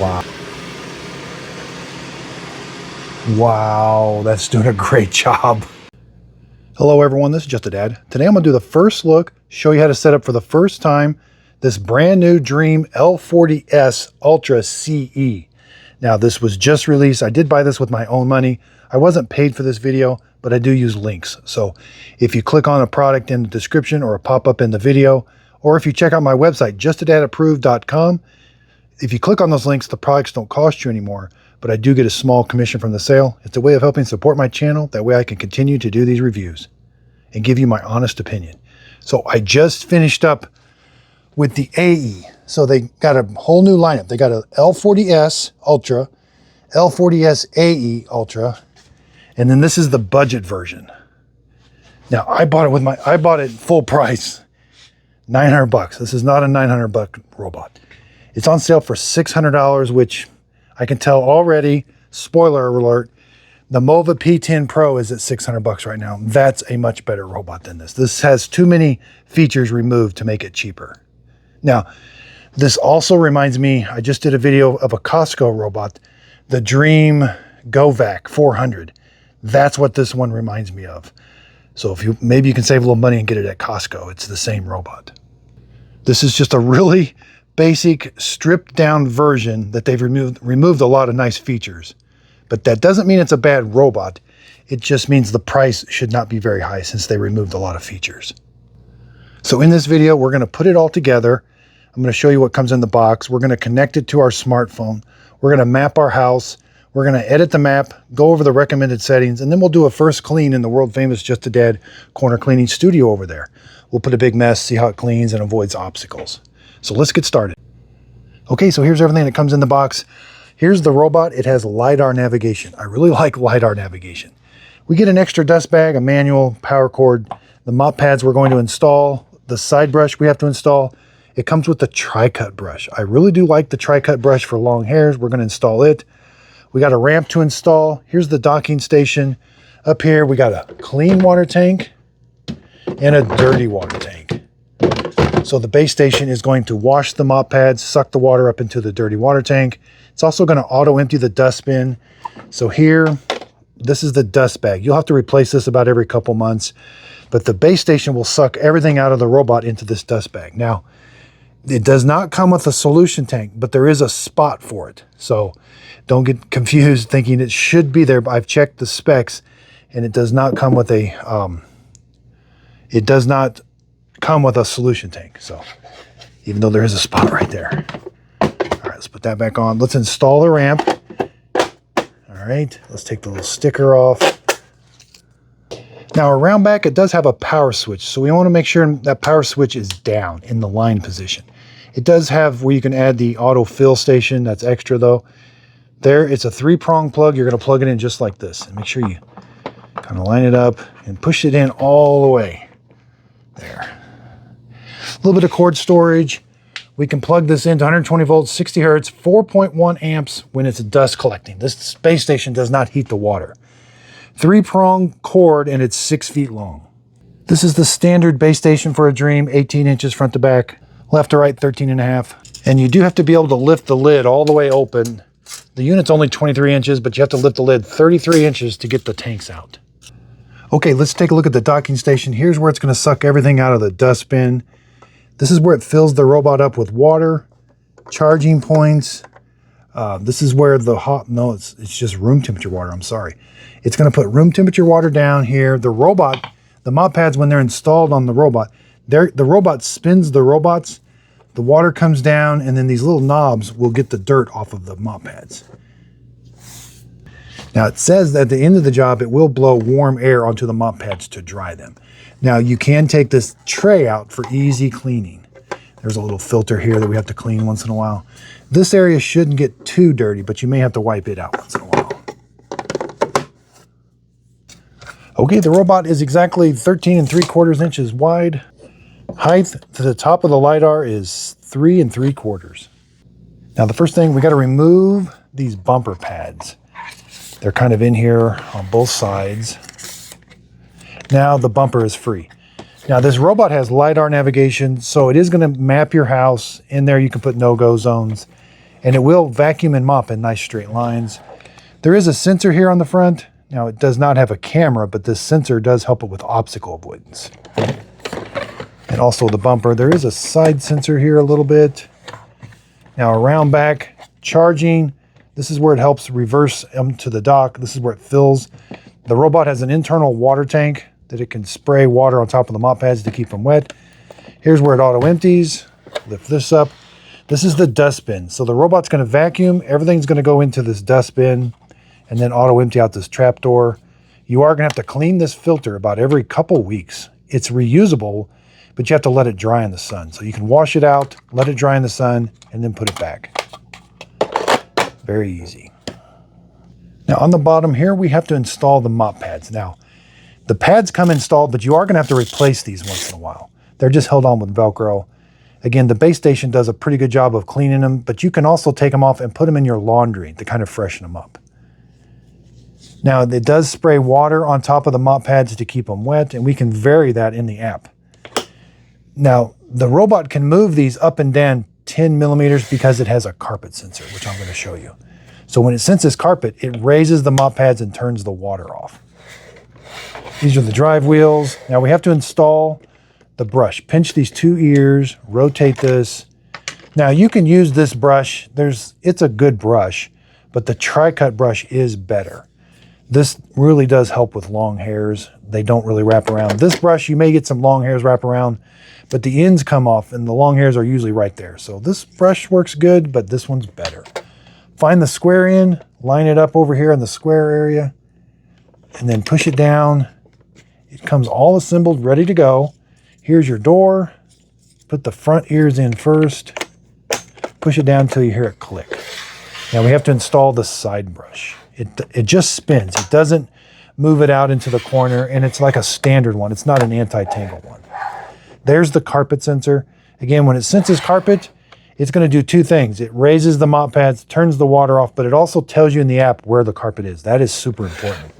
Wow. Wow, that's doing a great job. Hello everyone, this is Just a Dad. Today I'm going to do the first look, show you how to set up for the first time this brand new Dreame L40S Ultra CE. Now this was just released. I did buy this with my own money. I wasn't paid for this video, but I do use links. So if you click on a product in the description or a pop-up in the video, or if you check out my website, justadadapproved.com, if you click on those links, the products don't cost you anymore, but I do get a small commission from the sale. It's a way of helping support my channel. That way I can continue to do these reviews and give you my honest opinion. So I just finished up with the AE. So they got a whole new lineup. They got a L40S Ultra, L40S AE Ultra, and then this is the budget version. Now I bought it full price, 900 bucks. This is not a 900 buck robot. It's on sale for $600, which I can tell already, spoiler alert, the Mova P10 Pro is at 600 bucks right now. That's a much better robot than this. This has too many features removed to make it cheaper. Now, this also reminds me, I just did a video of a Costco robot, the Dreame GoVac 400. That's what this one reminds me of. So maybe you can save a little money and get it at Costco. It's the same robot. This is just a really basic stripped down version that they've removed a lot of nice features. But that doesn't mean it's a bad robot. It just means the price should not be very high since they removed a lot of features. So in this video, we're going to put it all together. I'm going to show you what comes in the box. We're going to connect it to our smartphone. We're going to map our house. We're going to edit the map, go over the recommended settings, and then we'll do a first clean in the world famous Just a Dad corner cleaning studio over there. We'll put a big mess, see how it cleans and avoids obstacles. So let's get started. Okay, so here's everything that comes in the box. Here's the robot. It has LiDAR navigation. I really like LiDAR navigation. We get an extra dust bag, a manual, power cord, the mop pads we're going to install, the side brush we have to install. It comes with the tri-cut brush. I really do like the tri-cut brush for long hairs. We're going to install it. We got a ramp to install. Here's the docking station. Up here, we got a clean water tank and a dirty water tank. So the base station is going to wash the mop pads, suck the water up into the dirty water tank. It's also going to auto empty the dust bin. So here, this is the dust bag. You'll have to replace this about every couple months, but the base station will suck everything out of the robot into this dust bag. Now, it does not come with a solution tank, but there is a spot for it. So don't get confused thinking it should be there. I've checked the specs and it does not come with a, solution tank. So even though there is a spot right there. All right, let's put that back on. Let's install the ramp. All right, let's take the little sticker off. Now around back, it does have a power switch. So we want to make sure that power switch is down in the line position. It does have where you can add the auto fill station. That's extra though. There, it's a 3-prong plug. You're going to plug it in just like this. And make sure you kind of line it up and push it in all the way. There. A little bit of cord storage. We can plug this into 120 volts, 60 hertz, 4.1 amps when it's dust collecting. This space station does not heat the water. 3-prong cord and it's 6 feet long. This is the standard base station for a Dreame, 18 inches front to back, left to right 13.5. And you do have to be able to lift the lid all the way open. The unit's only 23 inches, but you have to lift the lid 33 inches to get the tanks out. Okay, let's take a look at the docking station. Here's where it's going to suck everything out of the dust bin. This is where it fills the robot up with water, charging points. This is where it's just room temperature water, I'm sorry. It's going to put room temperature water down here. The robot, the mop pads, when they're installed on the robot, the robot spins the robots, the water comes down, and then these little knobs will get the dirt off of the mop pads. Now it says that at the end of the job, it will blow warm air onto the mop pads to dry them. Now you can take this tray out for easy cleaning. There's a little filter here that we have to clean once in a while. This area shouldn't get too dirty, but you may have to wipe it out once in a while. Okay, the robot is exactly 13 3/4 inches wide. Height to the top of the LiDAR is 3 3/4. Now the first thing, we got to remove these bumper pads. They're kind of in here on both sides. Now the bumper is free. Now this robot has LiDAR navigation, so it is going to map your house. In there you can put no-go zones. and it will vacuum and mop in nice straight lines. There is a sensor here on the front. Now it does not have a camera, but this sensor does help it with obstacle avoidance. And also the bumper. There is a side sensor here a little bit. Now around back, charging. This is where it helps reverse to the dock. This is where it fills. The robot has an internal water tank that it can spray water on top of the mop pads to keep them wet. Here's where it auto empties. Lift this up. This is the dustbin. So the robot's going to vacuum. Everything's going to go into this dustbin and then auto empty out this trap door. You are going to have to clean this filter about every couple weeks. It's reusable, but you have to let it dry in the sun. So you can wash it out, let it dry in the sun, and then put it back. Very easy. Now on the bottom here, we have to install the mop pads. Now, the pads come installed, but you are going to have to replace these once in a while. They're just held on with Velcro. Again, the base station does a pretty good job of cleaning them, but you can also take them off and put them in your laundry to kind of freshen them up. Now, it does spray water on top of the mop pads to keep them wet, and we can vary that in the app. Now, the robot can move these up and down 10 millimeters because it has a carpet sensor, which I'm going to show you. So when it senses carpet, it raises the mop pads and turns the water off. These are the drive wheels. Now we have to install the brush. Pinch these two ears, rotate this. Now you can use this brush. It's a good brush, but the tri-cut brush is better. This really does help with long hairs. They don't really wrap around. This brush, you may get some long hairs wrap around, but the ends come off and the long hairs are usually right there. So this brush works good, but this one's better. Find the square end, line it up over here in the square area, and then push it down. It comes all assembled, ready to go. Here's your door. Put the front ears in first. Push it down until you hear it click. Now we have to install the side brush. It just spins. It doesn't move it out into the corner, and it's like a standard one. It's not an anti-tangle one. There's the carpet sensor. Again, when it senses carpet, it's going to do two things. It raises the mop pads, turns the water off, but it also tells you in the app where the carpet is. That is super important.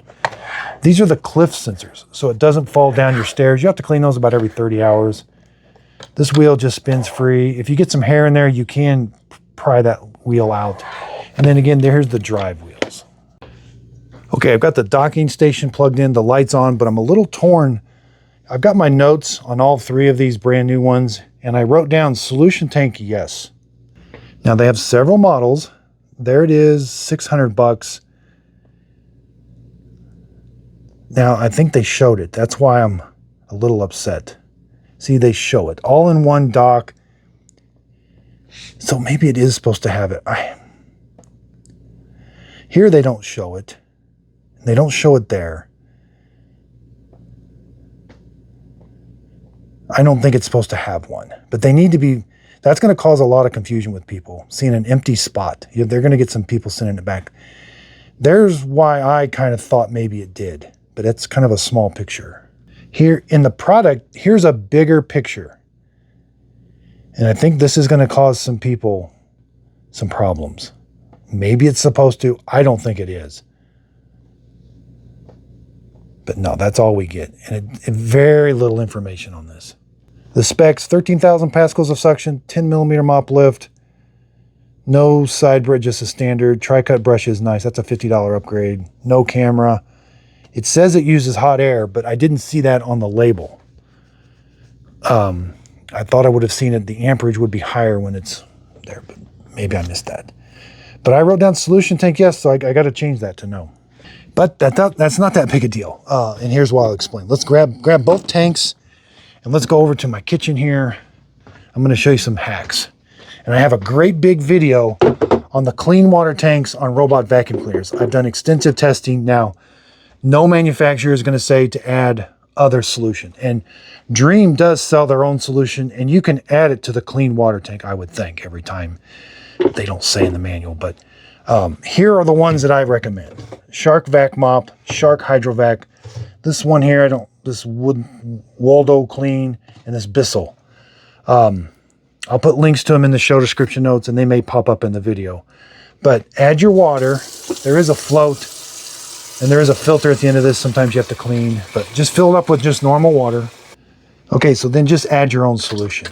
These are the cliff sensors, so it doesn't fall down your stairs. You have to clean those about every 30 hours. This wheel just spins free. If you get some hair in there, you can pry that wheel out. And then again, there's the drive wheels. Okay, I've got the docking station plugged in, the lights on, but I'm a little torn. I've got my notes on all three of these brand new ones, and I wrote down solution tank yes. Now they have several models. There it is, $600. Now I think they showed it. That's why I'm a little upset. See, they show it all in one dock. So maybe it is supposed to have it. Here they don't show it. They don't show it there. I don't think it's supposed to have one, but they need to be. That's going to cause a lot of confusion with people seeing an empty spot. They're going to get some people sending it back. There's why I kind of thought maybe it did, but it's kind of a small picture. Here in the product, here's a bigger picture. And I think this is going to cause some people some problems. Maybe it's supposed to. I don't think it is. But no, that's all we get. And very little information on this. The specs, 13,000 pascals of suction, 10 millimeter mop lift, no side brush, just a standard. Tri-cut brush is nice. That's a $50 upgrade. No camera. It says it uses hot air, but I didn't see that on the label. I thought I would have seen it. The amperage would be higher when it's there, but maybe I missed that. But I wrote down solution tank yes, so I got to change that to no. But that's not that big a deal. And here's why I'll explain. Let's grab both tanks and let's go over to my kitchen here. I'm going to show you some hacks. And I have a great big video on the clean water tanks on robot vacuum cleaners. I've done extensive testing. Now, no manufacturer is going to say to add other solution. And Dreame does sell their own solution, and you can add it to the clean water tank, I would think, every time. They don't say in the manual, but here are the ones that I recommend. Shark Vac Mop, Shark Hydrovac. This one here, this Waldo Clean, and this Bissell. I'll put links to them in the show description notes, and they may pop up in the video. But add your water. There is a float, and there is a filter at the end of this. Sometimes you have to clean, but just fill it up with just normal water. Okay, so then just add your own solution.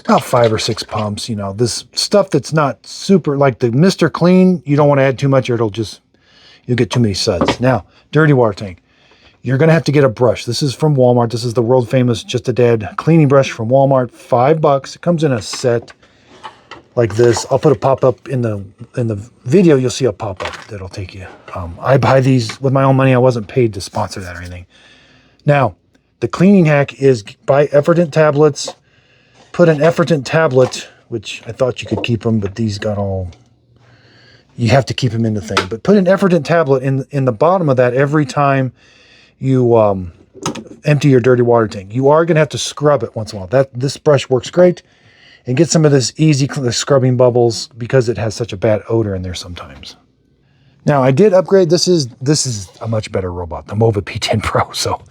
about 5 or 6 pumps. You know, this stuff that's not super, like the Mr. Clean, you don't want to add too much or it'll just, you'll get too many suds. Now, dirty water tank. You're going to have to get a brush. This is from Walmart. This is the world famous Just a Dad cleaning brush from Walmart. $5. It comes in a set like this. I'll put a pop-up in the video. You'll see a pop-up that'll take you. I buy these with my own money. I wasn't paid to sponsor that or anything. Now, the cleaning hack is buy Effordent tablets. Put an Effordent tablet, which I thought you could keep them, but these got all... You have to keep them in the thing. But put an Effordent tablet in the bottom of that every time you empty your dirty water tank. You are going to have to scrub it once in a while. This brush works great. And get some of this easy scrubbing bubbles because it has such a bad odor in there sometimes. Now I did upgrade. This is a much better robot, the Mova P10 Pro. So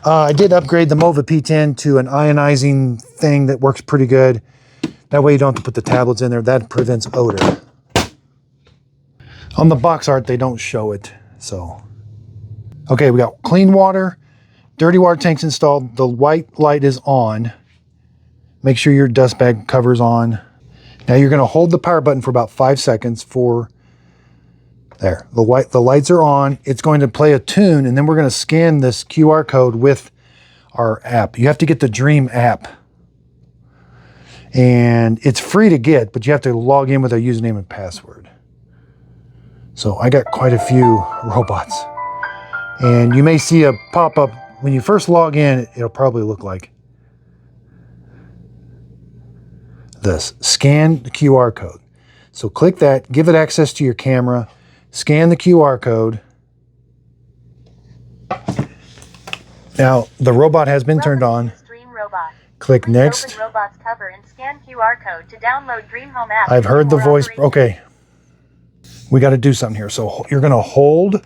I did upgrade the Mova P10 to an ionizing thing that works pretty good. That way you don't have to put the tablets in there. That prevents odor. On the box art, they don't show it. So, okay, we got clean water, dirty water tanks installed. The white light is on. Make sure your dust bag cover's on. Now you're going to hold the power button for about 5 seconds for, there, the lights are on. It's going to play a tune, and then we're going to scan this QR code with our app. You have to get the Dreame app. And it's free to get, but you have to log in with a username and password. So I got quite a few robots. And you may see a pop-up. When you first log in, it'll probably look like this. Scan the QR code. So click that, give it access to your camera, scan the QR code. Now the robot has been turned on. Click next. Robots cover and scan QR code to download Dreame Home app. I've heard the voice. Okay. We got to do something here. So you're going to hold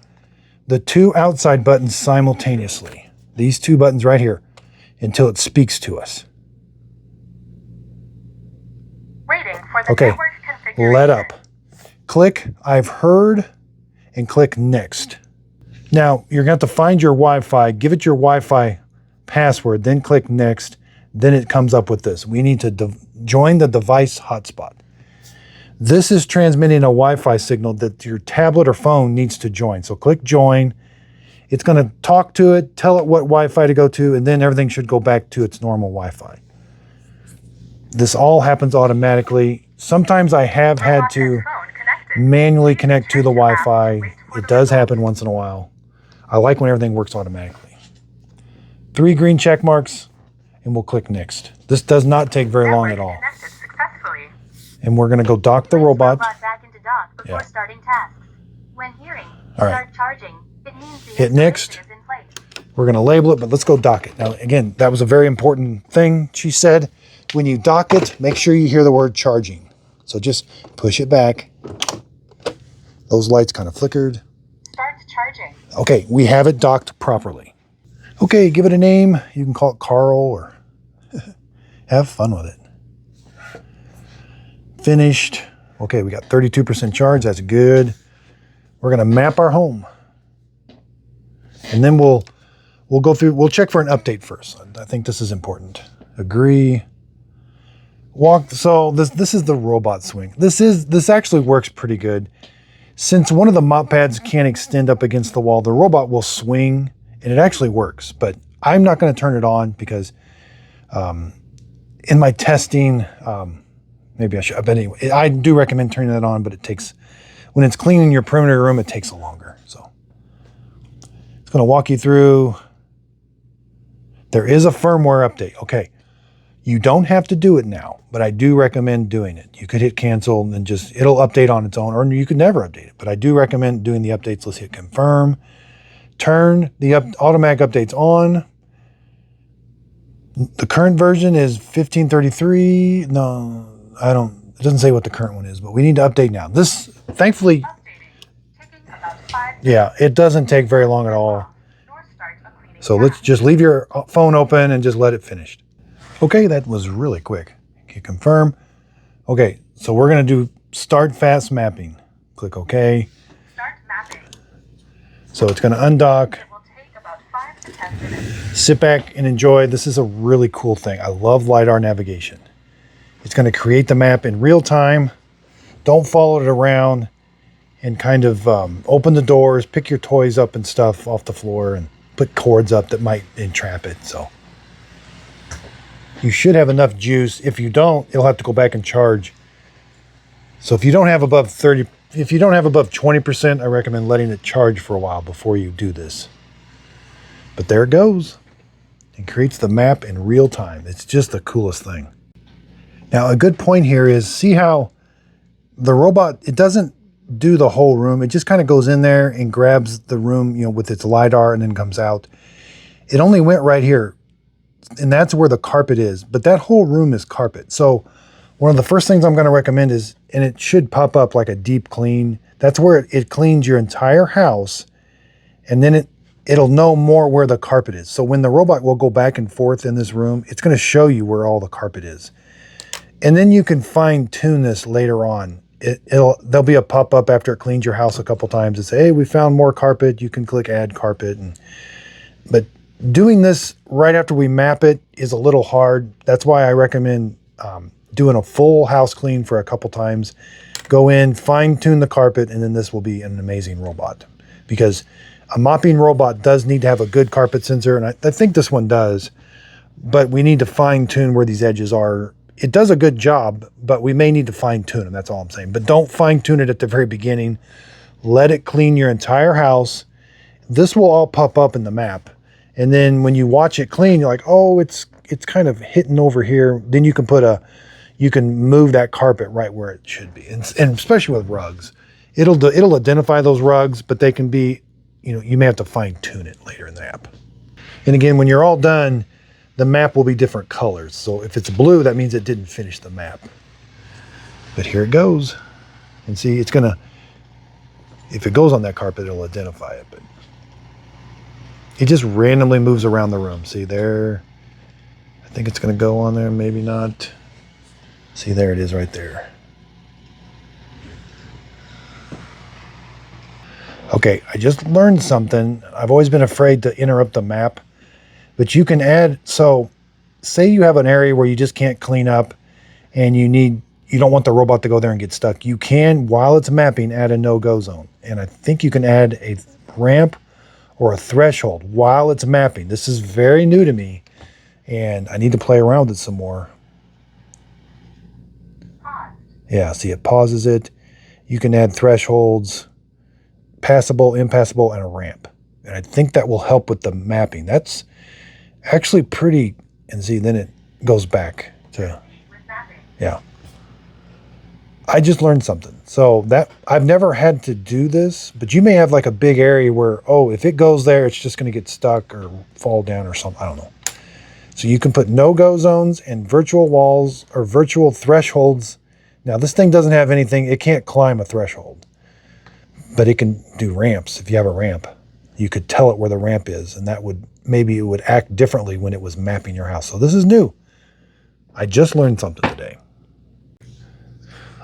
the 2 outside buttons simultaneously. These 2 buttons right here until it speaks to us. Waiting for the okay. network configuration. Let up. Click I've heard and click next. Now you're going to have to find your Wi-Fi, give it your Wi-Fi password, then click next. Then it comes up with this. We need to join the device hotspot. This is transmitting a Wi-Fi signal that your tablet or phone needs to join. So click join. It's going to talk to it, tell it what Wi-Fi to go to, and then everything should go back to its normal Wi-Fi. This all happens automatically. Sometimes I have had to manually connect to the Wi-Fi. It does happen once in a while. I like when everything works automatically. 3 green check marks, and we'll click next. This does not take very long at all. And we're going to go dock the robot. Back into dock before starting tasks. When hearing all right. start charging, it means the hit next. Is in place. We're going to label it, but let's go dock it. Now, again, that was a very important thing she said. When you dock it, make sure you hear the word charging. So just push it back. Those lights kind of flickered. Start charging. Okay, we have it docked properly. Okay, give it a name. You can call it Carl or have fun with it. Finished. Okay, we got 32% charge. That's good. We're going to map our home. And then we'll go through, we'll check for an update first. I think this is important. Agree. Walk. So this is the robot swing. This actually works pretty good. Since one of the mop pads can't extend up against the wall, the robot will swing, and it actually works. But I'm not going to turn it on because in my testing, maybe I should. But anyway, I do recommend turning that on, but it takes, when it's cleaning your perimeter room, it takes longer. So it's going to walk you through. There is a firmware update. Okay. You don't have to do it now, but I do recommend doing it. You could hit cancel and then just, it'll update on its own, or you could never update it. But I do recommend doing the updates. Let's hit confirm. Turn the automatic updates on. The current version is 1533. No, it doesn't say what the current one is, but we need to update now. This, thankfully, yeah, it doesn't take very long at all. So let's just leave your phone open and just let it finish. Okay, that was really quick. Okay, confirm. Okay, so we're going to do start fast mapping. Click OK. Start mapping. So it's going to undock. It will take about 5 to 10 minutes. Sit back and enjoy. This is a really cool thing. I love LiDAR navigation. It's going to create the map in real time. Don't follow it around, and kind of open the doors, pick your toys up and stuff off the floor, and put cords up that might entrap it. So you should have enough juice. If you don't, it'll have to go back and charge. So if you don't have above 20%, I recommend letting it charge for a while before you do this. But there it goes. It creates the map in real time. It's just the coolest thing. Now, a good point here is, see how the robot, it doesn't do the whole room. It just kind of goes in there and grabs the room, you know, with its LiDAR, and then comes out. It only went right here, and that's where the carpet is. But that whole room is carpet. So one of the first things I'm going to recommend is, and it should pop up like a deep clean. That's where it cleans your entire house, and then it'll know more where the carpet is. So when the robot will go back and forth in this room, it's going to show you where all the carpet is. And then you can fine tune this later on. There'll be a pop-up after it cleans your house a couple times and say, hey, we found more carpet. You can click add carpet. But doing this right after we map it is a little hard. That's why I recommend doing a full house clean for a couple times. Go in, fine tune the carpet, and then this will be an amazing robot. Because a mopping robot does need to have a good carpet sensor, and I think this one does. But we need to fine tune where these edges are. It does a good job, but we may need to fine tune them. That's all I'm saying. But don't fine tune it at the very beginning. Let it clean your entire house. This will all pop up in the map. And then when you watch it clean, you're like, oh, it's kind of hitting over here. Then you can move that carpet right where it should be. And especially with rugs, it'll identify those rugs, but they can be, you know, you may have to fine tune it later in the app. And again, when you're all done, the map will be different colors. So if it's blue, that means it didn't finish the map. But here it goes. And see, it's gonna, if it goes on that carpet, it'll identify it. But it just randomly moves around the room. See there? I think it's gonna go on there, maybe not. See, there it is right there. Okay, I just learned something. I've always been afraid to interrupt the map. But you can add, so say you have an area where you just can't clean up and you don't want the robot to go there and get stuck. You can, while it's mapping, add a no-go zone. And I think you can add a ramp or a threshold while it's mapping. This is very new to me, and I need to play around with it some more. Pause. Yeah, see, it pauses it. You can add thresholds, passable, impassable, and a ramp. And I think that will help with the mapping. That's actually pretty, and see, then it goes back to, yeah. I just learned something. So that, I've never had to do this, but you may have like a big area where, oh, if it goes there, it's just going to get stuck or fall down or something. I don't know. So you can put no-go zones and virtual walls or virtual thresholds. Now this thing doesn't have anything. It can't climb a threshold, but it can do ramps. If you have a ramp, you could tell it where the ramp is, and that would, maybe it would act differently when it was mapping your house. So this is new. I just learned something today.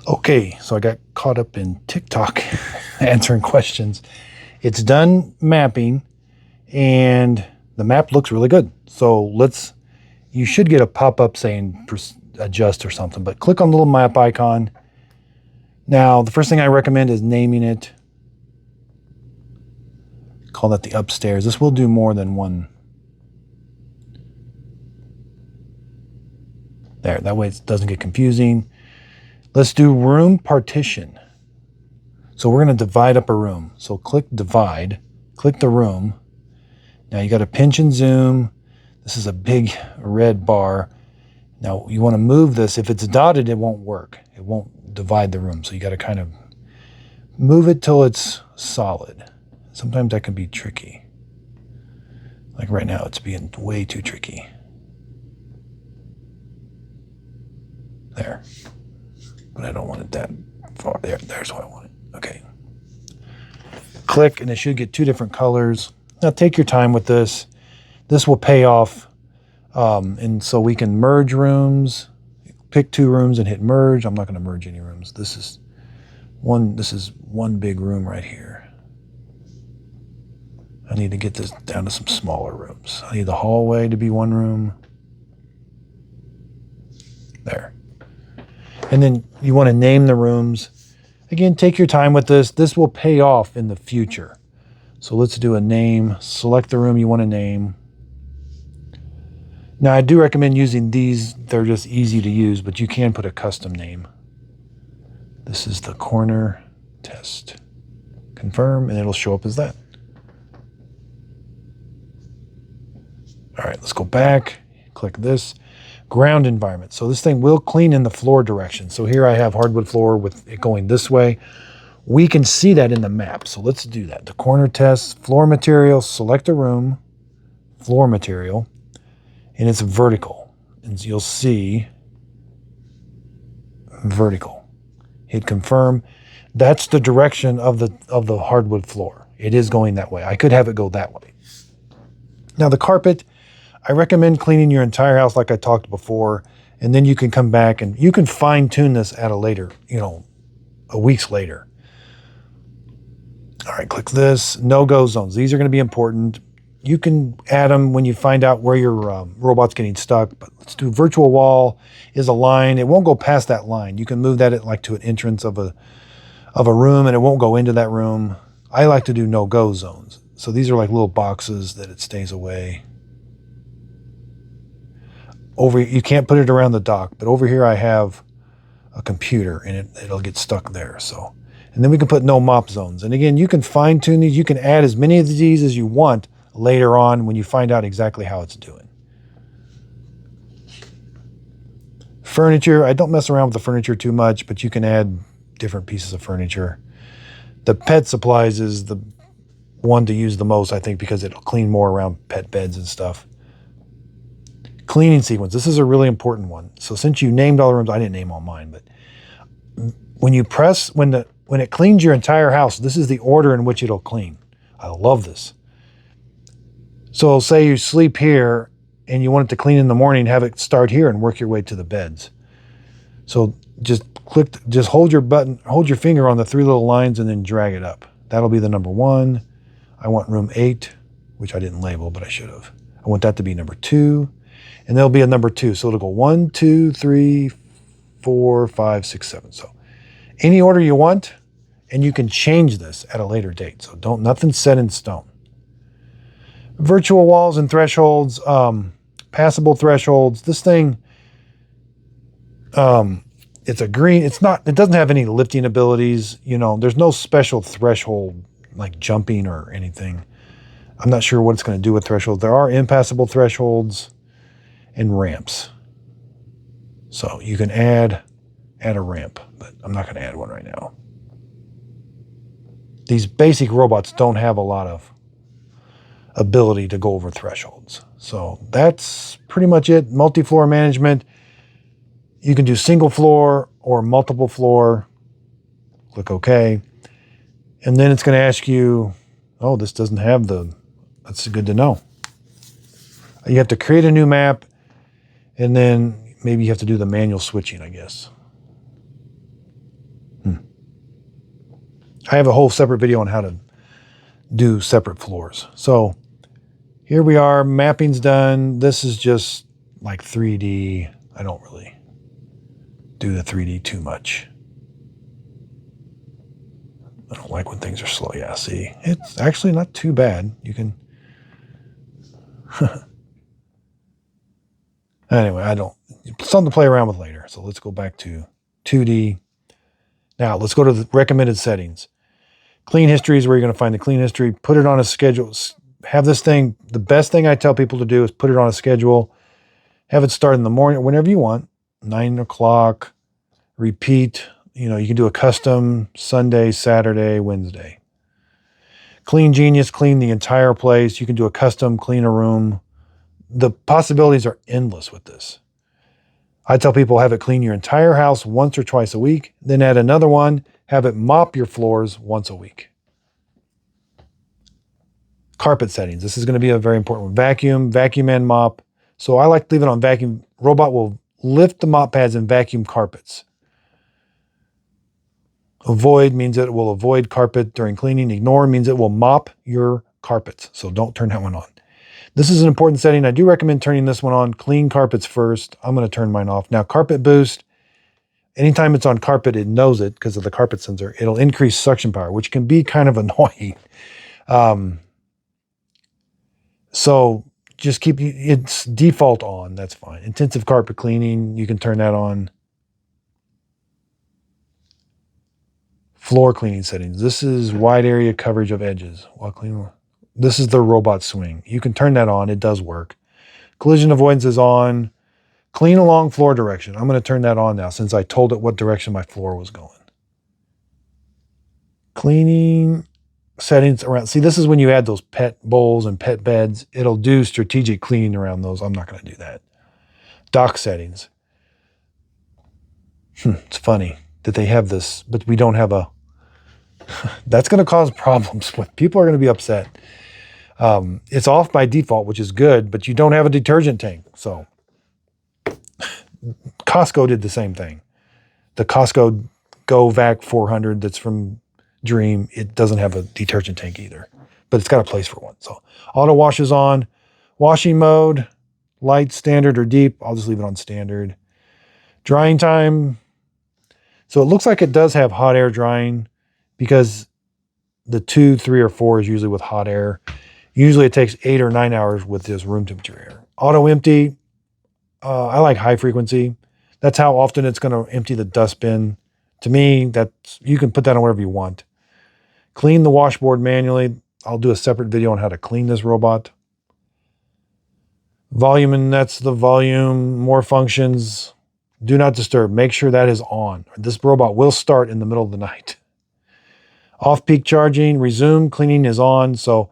Okay, so I got caught up in TikTok answering questions. It's done mapping, and the map looks really good. So you should get a pop-up saying adjust or something, but click on the little map icon. Now, the first thing I recommend is naming it. Call that the upstairs. This will do more than one. There, that way it doesn't get confusing. Let's do room partition. So we're going to divide up a room. So click divide, click the room. Now you got to pinch and zoom. This is a big red bar. Now you want to move this. If it's dotted, it won't work. It won't divide the room. So you got to kind of move it till it's solid. Sometimes that can be tricky. Like right now, it's being way too tricky. There. But I don't want it that far. There's what I want it. Okay. Click, and it should get two different colors. Now take your time with this. This will pay off. And so we can merge rooms. Pick two rooms and hit merge. I'm not going to merge any rooms. This is one big room right here. I need to get this down to some smaller rooms. I need the hallway to be one room. There. And then you want to name the rooms. Again, take your time with this. This will pay off in the future. So let's do a name. Select the room you want to name. Now, I do recommend using these. They're just easy to use, but you can put a custom name. This is the corner test. Confirm, and it'll show up as that. All right, let's go back. Click this. Ground environment. So this thing will clean in the floor direction. So here I have hardwood floor with it going this way. We can see that in the map. So let's do that. The corner test, floor material, select a room, floor material, and it's vertical. And you'll see vertical. Hit confirm. That's the direction of the hardwood floor. It is going that way. I could have it go that way. Now the carpet, I recommend cleaning your entire house like I talked before, and then you can come back and you can fine tune this at a later, a weeks later. All right, click this. No-go zones. These are going to be important. You can add them when you find out where your robot's getting stuck, but let's do virtual wall is a line. It won't go past that line. You can move that to an entrance of a room, and it won't go into that room. I like to do no-go zones. So these are like little boxes that it stays away. You can't put it around the dock, but over here I have a computer and it'll get stuck there. So, and then we can put no mop zones. And again, you can fine tune these. You can add as many of these as you want later on when you find out exactly how it's doing. Furniture, I don't mess around with the furniture too much, but you can add different pieces of furniture. The pet supplies is the one to use the most, I think, because it'll clean more around pet beds and stuff. Cleaning sequence. This is a really important one. So since you named all the rooms, I didn't name all mine, but when you press, when it cleans your entire house, this is the order in which it'll clean. I love this. So say you sleep here and you want it to clean in the morning, have it start here and work your way to the beds. So just hold your finger on the three little lines and then drag it up. That'll be the number 1. I want room 8, which I didn't label, but I should have. I want that to be number 2. And there'll be a number 2. So it'll go 1, 2, 3, 4, 5, 6, 7. So any order you want, and you can change this at a later date. So nothing's set in stone. Virtual walls and thresholds, passable thresholds. This thing, it's a green. It doesn't have any lifting abilities. There's no special threshold like jumping or anything. I'm not sure what it's going to do with thresholds. There are impassable thresholds and ramps. So you can add a ramp, but I'm not going to add one right now. These basic robots don't have a lot of ability to go over thresholds. So that's pretty much it. Multi-floor management. You can do single floor or multiple floor. Click OK. And then it's going to ask you, oh, this doesn't have that's good to know. You have to create a new map, and then maybe you have to do the manual switching, I guess. I have a whole separate video on how to do separate floors. So here we are, mapping's done. This is just like 3D. I don't really do the 3D too much. I don't like when things are slow. Yeah, see, it's actually not too bad. You can... Anyway, something to play around with later. So let's go back to 2D. Now let's go to the recommended settings. Clean history is where you're going to find the clean history. Put it on a schedule. Have this thing, the best thing I tell people to do is put it on a schedule. Have it start in the morning, whenever you want. 9 o'clock, repeat. You can do a custom Sunday, Saturday, Wednesday. Clean Genius, clean the entire place. You can do a custom, clean a room. The possibilities are endless with this. I tell people have it clean your entire house once or twice a week, then add another one, have it mop your floors once a week. Carpet settings. This is going to be a very important one. Vacuum and mop. So I like to leave it on vacuum. Robot will lift the mop pads and vacuum carpets. Avoid means that it will avoid carpet during cleaning. Ignore means it will mop your carpets. So don't turn that one on. This is an important setting. I do recommend turning this one on. Clean carpets first. I'm going to turn mine off. Now, carpet boost. Anytime it's on carpet, it knows it because of the carpet sensor. It'll increase suction power, which can be kind of annoying. So just keep its default on. That's fine. Intensive carpet cleaning, you can turn that on. Floor cleaning settings. This is wide area coverage of edges. While cleaning. This is the robot swing. You can turn that on. It does work. Collision avoidance is on. Clean along floor direction. I'm going to turn that on now since I told it what direction my floor was going. Cleaning settings around. See, this is when you add those pet bowls and pet beds. It'll do strategic cleaning around those. I'm not going to do that. Dock settings. It's funny that they have this, but we don't have a... That's going to cause problems. People are going to be upset. It's off by default, which is good, but you don't have a detergent tank. So Costco did the same thing. The Costco Go Vac 400 that's from Dreame, it doesn't have a detergent tank either, but it's got a place for one. So auto wash is on. Washing mode, light, standard, or deep. I'll just leave it on standard. Drying time. So it looks like it does have hot air drying because the 2, 3, or 4 is usually with hot air. Usually it takes 8 or 9 hours with just room temperature air. Auto empty. I like high frequency. That's how often it's going to empty the dustbin. To me, you can put that on whatever you want. Clean the washboard manually. I'll do a separate video on how to clean this robot. Volume, and that's the volume. More functions. Do not disturb. Make sure that is on. This robot will start in the middle of the night. Off-peak charging. Resume cleaning is on. So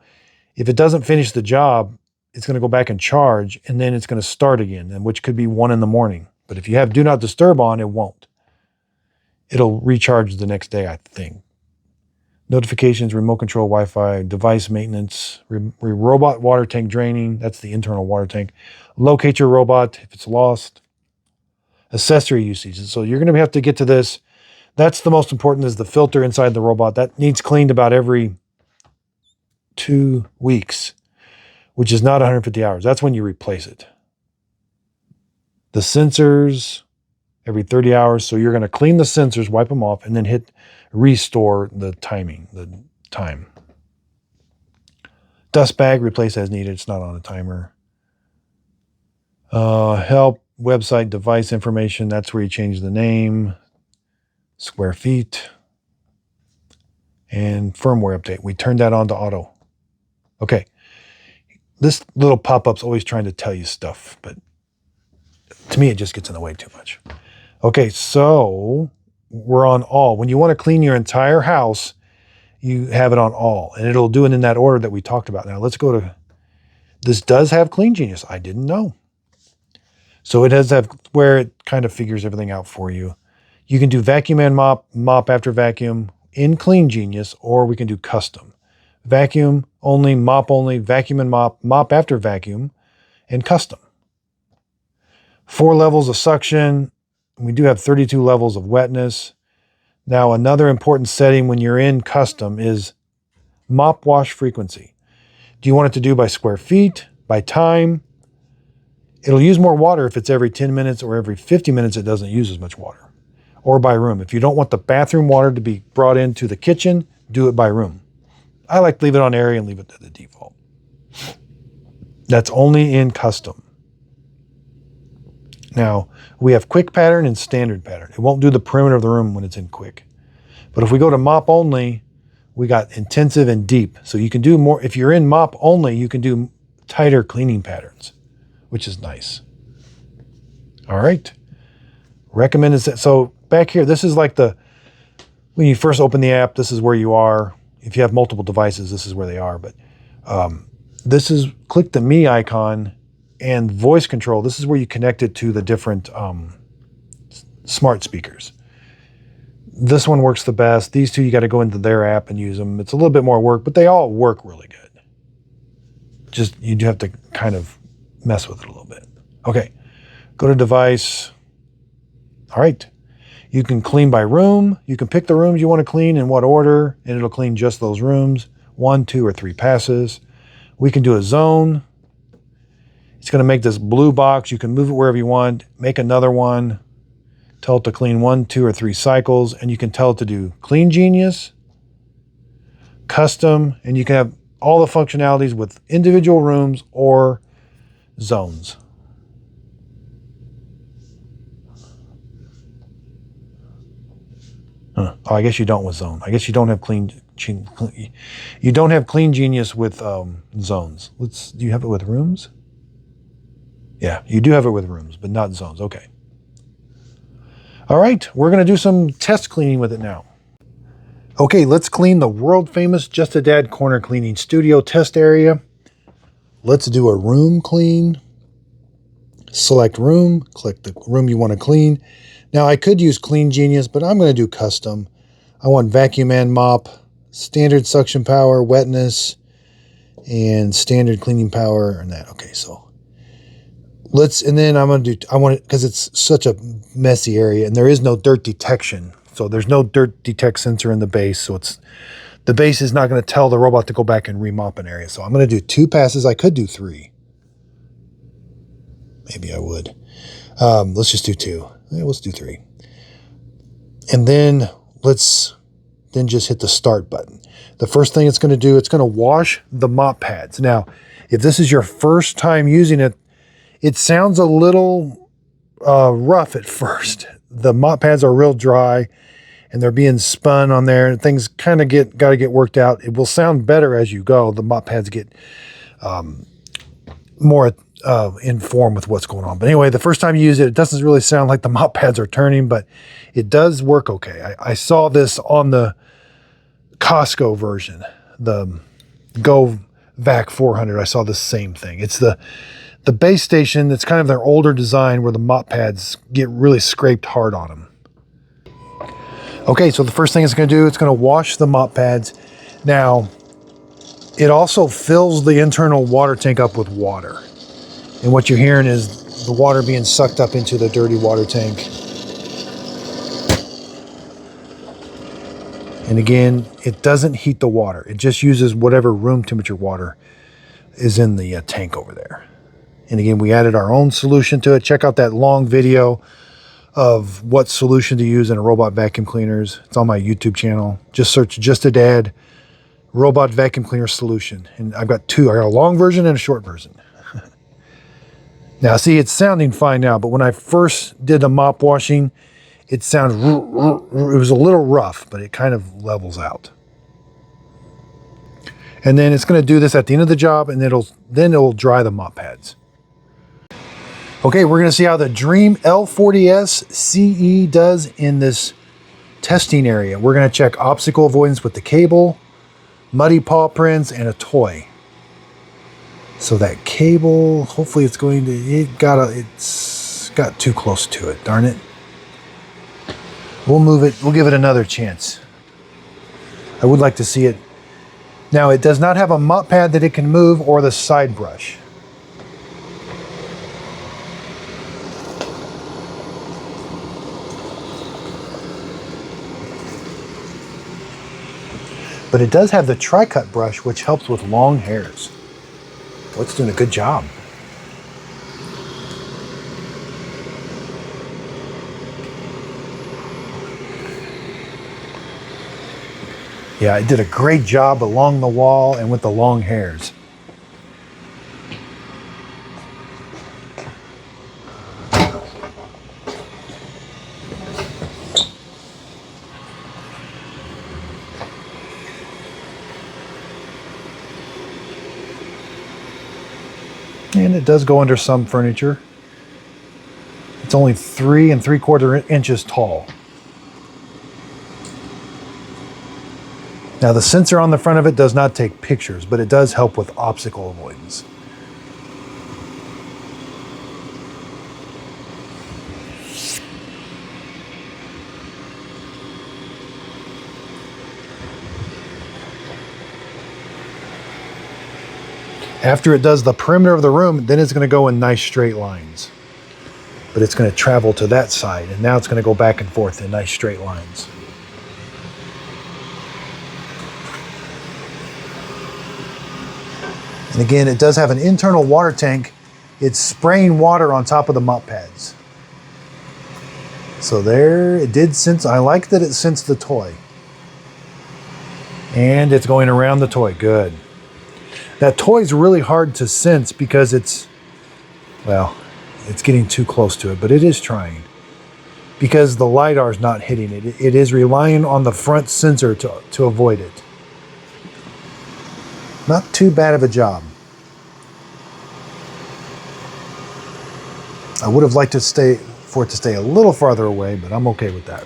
if it doesn't finish the job, it's going to go back and charge, and then it's going to start again, which could be 1 in the morning. But if you have do not disturb on, it won't. It'll recharge the next day, I think. Notifications, remote control, Wi-Fi, device maintenance, robot water tank draining. That's the internal water tank. Locate your robot if it's lost. Accessory usage. So you're going to have to get to this. That's the most important, is the filter inside the robot. That needs cleaned about every 2 weeks, which is not 150 hours. That's when you replace it. The sensors every 30 hours. So you're going to clean the sensors, wipe them off, and then hit restore the time. Dust bag, replace as needed. It's not on a timer. Help, website, device information. That's where you change the name. Square feet. And firmware update. We turned that on to auto. Okay. This little pop-up's always trying to tell you stuff, but to me, it just gets in the way too much. Okay, so we're on all. When you want to clean your entire house, you have it on all, and it'll do it in that order that we talked about. Now let's go to, this does have Clean Genius. I didn't know. So it does have where it kind of figures everything out for you. You can do vacuum and mop, mop after vacuum in Clean Genius, or we can do custom. Vacuum only, vacuum and mop, mop after vacuum, and custom. 4 levels of suction. We do have 32 levels of wetness. Now, another important setting when you're in custom is mop wash frequency. Do you want it to do by square feet, by time? It'll use more water if it's every 10 minutes or every 50 minutes it doesn't use as much water. Or by room. If you don't want the bathroom water to be brought into the kitchen, do it by room. I like to leave it on area and leave it to the default. That's only in custom. Now, we have quick pattern and standard pattern. It won't do the perimeter of the room when it's in quick. But if we go to mop only, we got intensive and deep. So you can do more. If you're in mop only, you can do tighter cleaning patterns, which is nice. All right. Recommended. So back here, this is like when you first open the app, this is where you are. If you have multiple devices, this is where they are. But this is, click the Me icon. And voice control, this is where you connect it to the different smart speakers. This one works the best. These two, you got to go into their app and use them. It's a little bit more work, but they all work really good. Just, you do have to kind of mess with it a little bit. Okay, go to device. All right. You can clean by room. You can pick the rooms you want to clean in what order, and it'll clean just those rooms. 1, 2, or 3 passes. We can do a zone. It's going to make this blue box. You can move it wherever you want. Make another one. Tell it to clean 1, 2, or 3 cycles, and you can tell it to do Clean Genius, Custom, and you can have all the functionalities with individual rooms or zones. Oh, I guess you don't with zone. I guess you don't have you don't have Clean Genius with zones. Do you have it with rooms? Yeah, you do have it with rooms, but not zones. Okay. All right, we're going to do some test cleaning with it now. Okay, let's clean the world famous Just a Dad corner cleaning studio test area. Let's do a room clean. Select room, click the room you want to clean. Now I could use Clean Genius, but I'm going to do custom. I want vacuum and mop, standard suction power, wetness, and standard cleaning power and that. Okay, so and then I want it because it's such a messy area and there is no dirt detection. So there's no dirt detect sensor in the base. So the base is not going to tell the robot to go back and remop an area. So I'm going to do 2 passes. I could do 3. Maybe I would. Let's just do 2. Yeah, let's do 3. And then let's just hit the start button. The first thing it's going to do, it's going to wash the mop pads. Now, if this is your first time using it, it sounds a little rough at first. The mop pads are real dry and they're being spun on there. Things kind of got to get worked out. It will sound better as you go. The mop pads get more in form with what's going on. But anyway, the first time you use it, it doesn't really sound like the mop pads are turning, but it does work okay. I saw this on the Costco version, the Go Vac 400. I saw the same thing. It's the base station. It's kind of their older design where the mop pads get really scraped hard on them. Okay, so the first thing it's going to do, it's going to wash the mop pads. Now, it also fills the internal water tank up with water. And what you're hearing is the water being sucked up into the dirty water tank. And again, it doesn't heat the water. It just uses whatever room temperature water is in the tank over there. And again, we added our own solution to it. Check out that long video of what solution to use in a robot vacuum cleaners. It's on my YouTube channel. Just search Just a Dad robot vacuum cleaner solution. And I've got 2. I got a long version and a short version. Now, see, it's sounding fine now, but when I first did the mop washing, it was a little rough, but it kind of levels out. And then it's going to do this at the end of the job, and then it'll dry the mop pads. Okay, we're going to see how the Dreame L40S CE does in this testing area. We're going to check obstacle avoidance with the cable, muddy paw prints, and a toy. So that cable, hopefully it's got too close to it, darn it. We'll move it, we'll give it another chance. I would like to see it. Now, it does not have a mop pad that it can move or the side brush. But it does have the tri-cut brush, which helps with long hairs. Well, it's doing a good job. Yeah, it did a great job along the wall and with the long hairs. And it does go under some furniture. It's only 3 3/4 inches tall. Now the sensor on the front of it does not take pictures, but it does help with obstacle avoidance. After it does the perimeter of the room, then it's going to go in nice straight lines. But it's going to travel to that side, and now it's going to go back and forth in nice straight lines. And again, it does have an internal water tank. It's spraying water on top of the mop pads. So there, it did sense. I like that it sensed the toy. And it's going around the toy. Good. That toy's really hard to sense because it's getting too close to it, but it is trying. Because the LiDAR is not hitting it. It is relying on the front sensor to avoid it. Not too bad of a job. I would have liked for it to stay a little farther away, but I'm okay with that.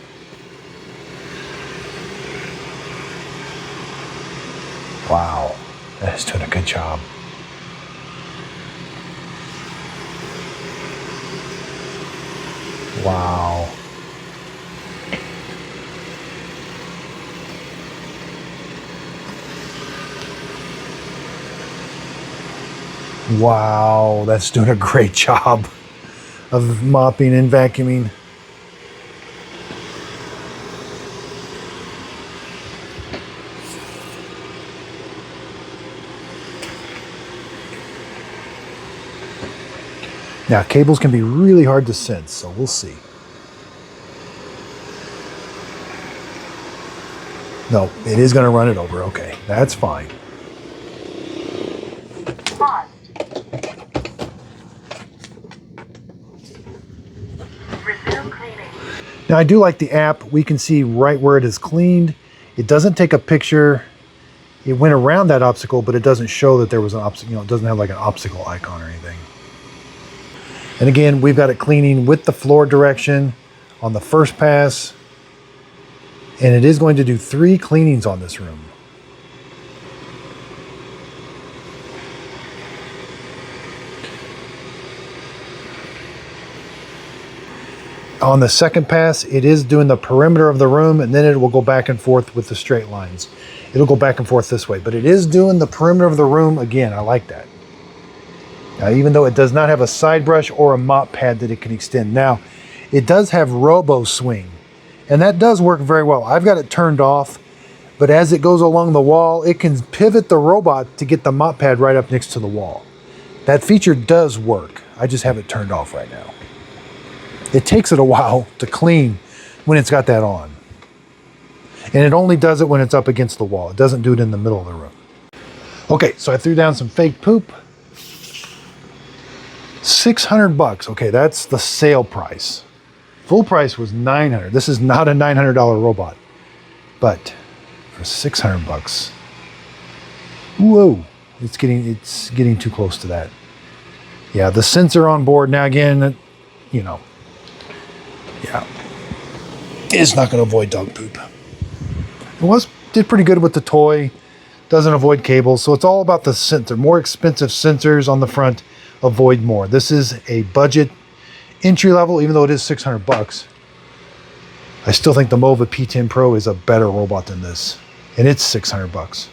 Wow, that's doing a good job. Wow. Wow, that's doing a great job of mopping and vacuuming. Now, cables can be really hard to sense, so we'll see. No, it is going to run it over. Okay, that's fine. Pause. Resume cleaning. Now, I do like the app. We can see right where it is cleaned. It doesn't take a picture. It went around that obstacle, but it doesn't show that there was an obstacle. It doesn't have like an obstacle icon or anything. And again, we've got it cleaning with the floor direction on the first pass. And it is going to do 3 cleanings on this room. On the second pass, it is doing the perimeter of the room, and then it will go back and forth with the straight lines. It'll go back and forth this way, but it is doing the perimeter of the room again. I like that. Now, even though it does not have a side brush or a mop pad that it can extend. Now, it does have robo swing, and that does work very well. I've got it turned off, but as it goes along the wall, it can pivot the robot to get the mop pad right up next to the wall. That feature does work. I just have it turned off right now. It takes it a while to clean when it's got that on. And it only does it when it's up against the wall. It doesn't do it in the middle of the room. Okay, so I threw down some fake poop. $600. Okay, that's the sale price. Full price was $900. This is not a $900 robot, but for $600. Whoa, it's getting too close to that. Yeah, the sensor on board now again, you know, yeah, it's not going to avoid dog poop. It did pretty good with the toy. Doesn't avoid cables, so it's all about the sensor. More expensive sensors on the front avoid more. This is a budget entry level, even though it is $600. I still think the Mova P10 Pro is a better robot than this, and it's $600.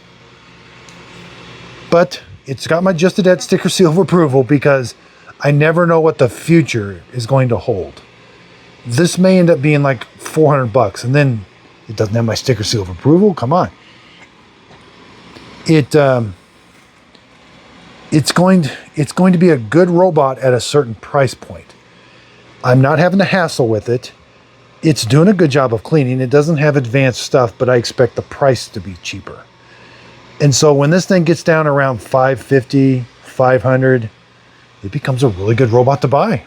But it's got my Just a Dad sticker seal of approval because I never know what the future is going to hold. This may end up being like $400, and then it doesn't have my sticker seal of approval. Come on. It's going to be a good robot at a certain price point. I'm not having to hassle with it. It's doing a good job of cleaning. It doesn't have advanced stuff, but I expect the price to be cheaper. And so when this thing gets down around $550, $500, it becomes a really good robot to buy.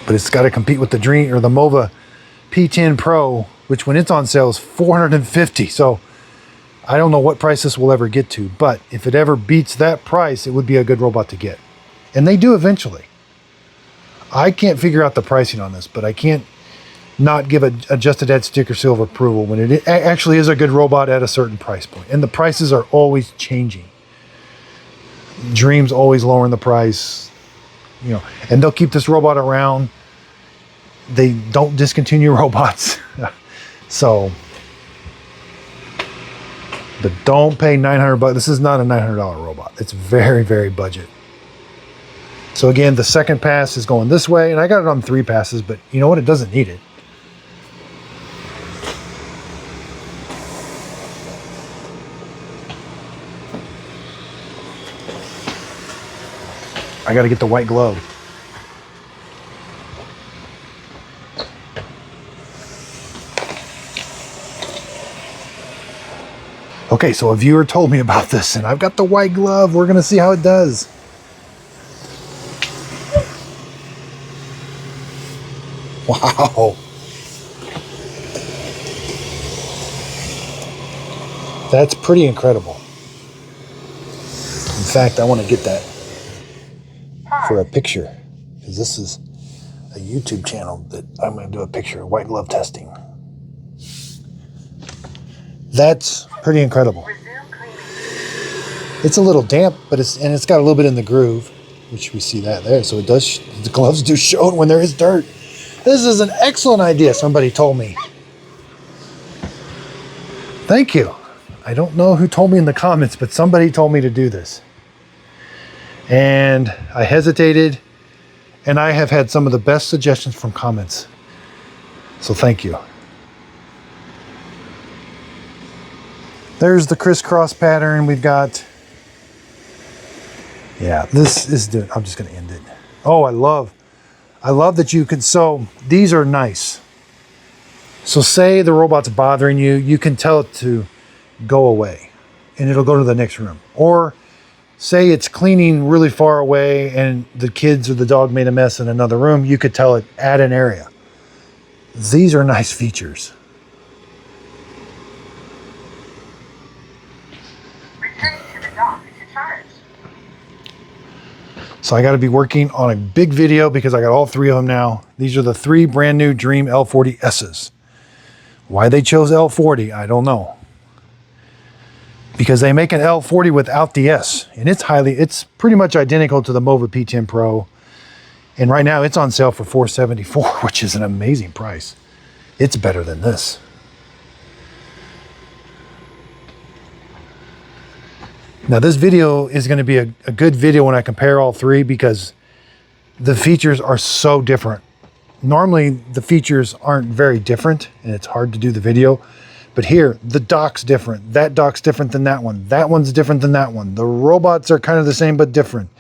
But it's got to compete with the Dreame or the Mova P10 Pro, which when it's on sale is $450. So I don't know what price this will ever get to, but if it ever beats that price, it would be a good robot to get. And they do eventually. I can't figure out the pricing on this, but I can't not give a Just a Dad sticker seal of approval when it actually is a good robot at a certain price point. And the prices are always changing. Dreame's always lowering the price, you know, and they'll keep this robot around. They don't discontinue robots. So, but don't pay $900. This is not a $900 robot. It's very, very budget. So again, the second pass is going this way, and I got it on 3 passes, but you know what? It doesn't need it. I got to get the white glove. Okay, so a viewer told me about this, and I've got the white glove. We're going to see how it does. Wow. That's pretty incredible. In fact, I want to get that for a picture, because this is a YouTube channel that I'm going to do a picture of white glove testing. That's pretty incredible. It's a little damp, but it's got a little bit in the groove, which we see that there. So it does. The gloves do show it when there is dirt. This is an excellent idea. Somebody told me. Thank you. I don't know who told me in the comments, but somebody told me to do this. And I hesitated, and I have had some of the best suggestions from comments. So thank you. There's the crisscross pattern. We've got, yeah, this is the, I'm just going to end it. Oh, I love that you can, so these are nice. So say the robot's bothering you, you can tell it to go away and it'll go to the next room. Or say it's cleaning really far away and the kids or the dog made a mess in another room, you could tell it add an area. These are nice features. Return to the dock to charge. So I got to be working on a big video because I got all three of them now. These are the 3 brand new Dreame L40Ss. Why they chose L40, I don't know. Because they make an L40 without the S, and it's pretty much identical to the Mova P10 Pro. And right now it's on sale for $474, which is an amazing price. It's better than this. Now this video is going to be a good video when I compare all three because the features are so different. Normally the features aren't very different and it's hard to do the video, but here the dock's different. That dock's different than that one. That one's different than that one. The robots are kind of the same but different.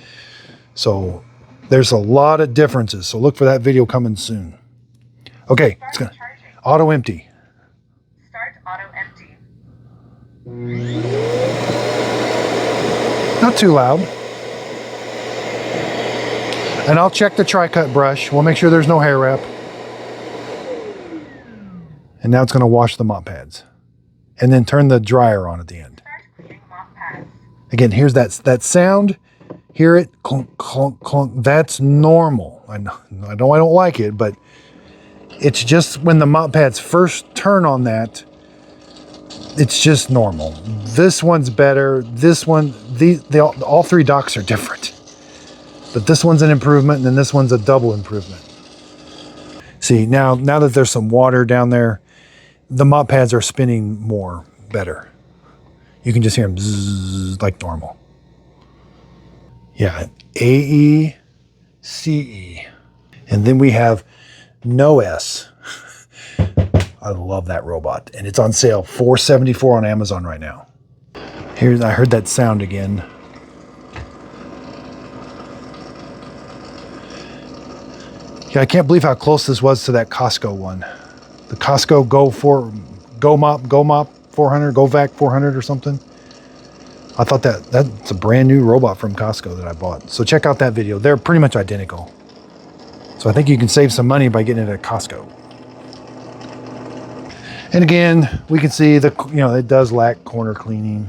So there's a lot of differences. So look for that video coming soon. Okay, it's gonna auto empty. Start auto empty. Not too loud. And I'll check the tri-cut brush. We'll make sure there's no hair wrap. And now it's going to wash the mop pads. And then turn the dryer on at the end. Start cleaning mop pads. Again, here's that sound. Hear it? Clunk, clunk, clunk. That's normal. I know I don't like it, but it's just when the mop pads first turn on that, it's just normal. This one's better. This one, all three docks are different. But this one's an improvement, and then this one's a double improvement. See, now that there's some water down there, the mop pads are spinning more better. You can just hear them zzz, like normal. Yeah, AE, CE. And then we have no S. I love that robot. And it's on sale, $474 on Amazon right now. I heard that sound again. Yeah, I can't believe how close this was to that Costco one. The Costco Go Mop 400, Go Vac 400 or something. I thought that's a brand new robot from Costco that I bought. So check out that video. They're pretty much identical. So I think you can save some money by getting it at Costco. And again, we can see it does lack corner cleaning.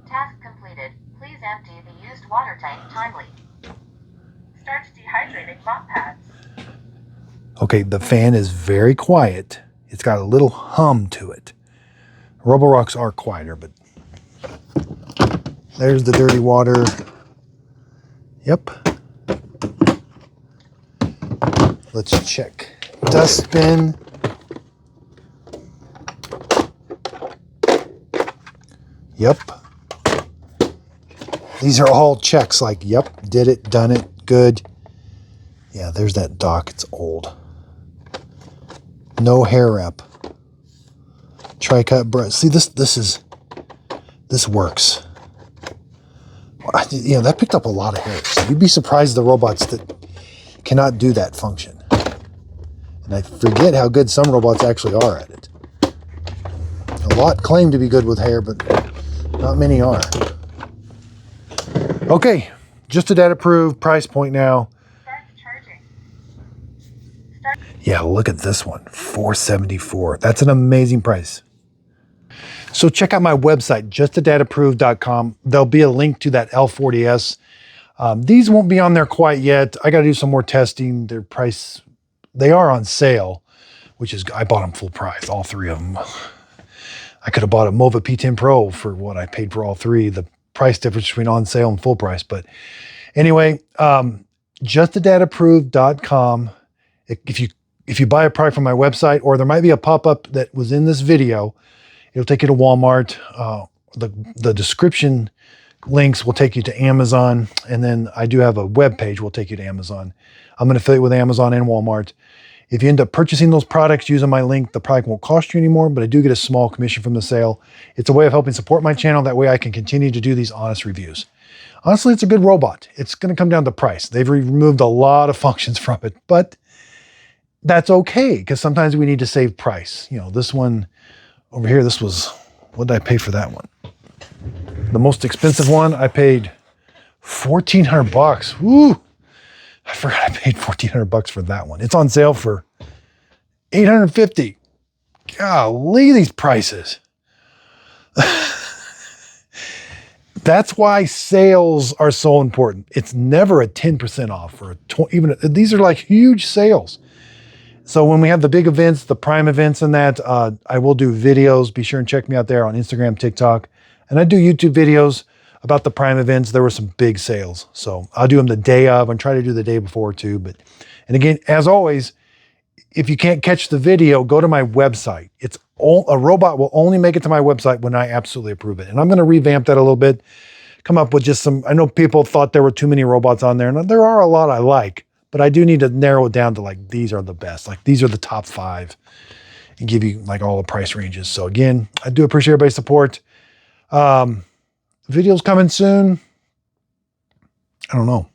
Task completed. Please empty the used water tank timely. Start dehydrating mop pads. Okay, the fan is very quiet. It's got a little hum to it. Roborocks are quieter, but there's the dirty water. Yep. Let's check. Dustbin. Yep. These are all checks like, yep, did it, done it, good. Yeah, there's that dock. It's old. No hair wrap. Tri-cut brush. See, this works. You know, that picked up a lot of hair. So you'd be surprised the robots that cannot do that function. And I forget how good some robots actually are at it. A lot claim to be good with hair, but not many are. Okay, just a data approved, price point now. Start charging. Yeah, look at this one, $474. That's an amazing price. So check out my website, justadatapproved.com. There'll be a link to that L40S. These won't be on there quite yet. I got to do some more testing. Their price, they are on sale, which is, I bought them full price, all three of them. I could have bought a Mova P10 Pro for what I paid for all three. The price difference between on sale and full price. But anyway, justadatapproved.com. If you buy a product from my website, or there might be a pop-up that was in this video, it'll take you to Walmart. The description links will take you to Amazon. And then I do have a web page will take you to Amazon. I'm an affiliate with Amazon and Walmart. If you end up purchasing those products using my link, the product won't cost you anymore, but I do get a small commission from the sale. It's a way of helping support my channel. That way I can continue to do these honest reviews. Honestly, it's a good robot. It's going to come down to price. They've removed a lot of functions from it, but that's okay, because sometimes we need to save price. You know, this one over here, this was, what did I pay for that one? The most expensive one, I paid $1,400. Woo! I forgot I paid $1,400 for that one. It's on sale for $850. Golly, these prices. That's why sales are so important. It's never a 10% off or these are like huge sales. So when we have the big events, the Prime events and that, I will do videos. Be sure and check me out there on Instagram, TikTok. And I do YouTube videos about the Prime events. There were some big sales. So I'll do them the day of and try to do the day before too. And again, as always, if you can't catch the video, go to my website. A robot will only make it to my website when I absolutely approve it. And I'm going to revamp that a little bit, come up with just some, I know people thought there were too many robots on there, and there are a lot I like. But I do need to narrow it down to like, these are the best. Like these are the top 5 and give you like all the price ranges. So again, I do appreciate everybody's support. Videos coming soon. I don't know.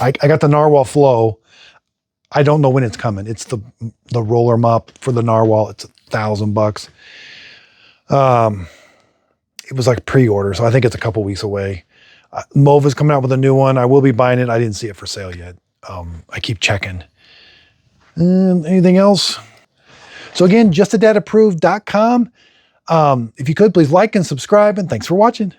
I got the Narwhal Flow. I don't know when it's coming. It's the roller mop for the Narwhal. It's $1,000. It was like pre-order, so I think it's a couple weeks away. Mova's coming out with a new one. I will be buying it. I didn't see it for sale yet. I keep checking. Anything else? So again, justadatapproved.com. If you could, please like and subscribe, and thanks for watching.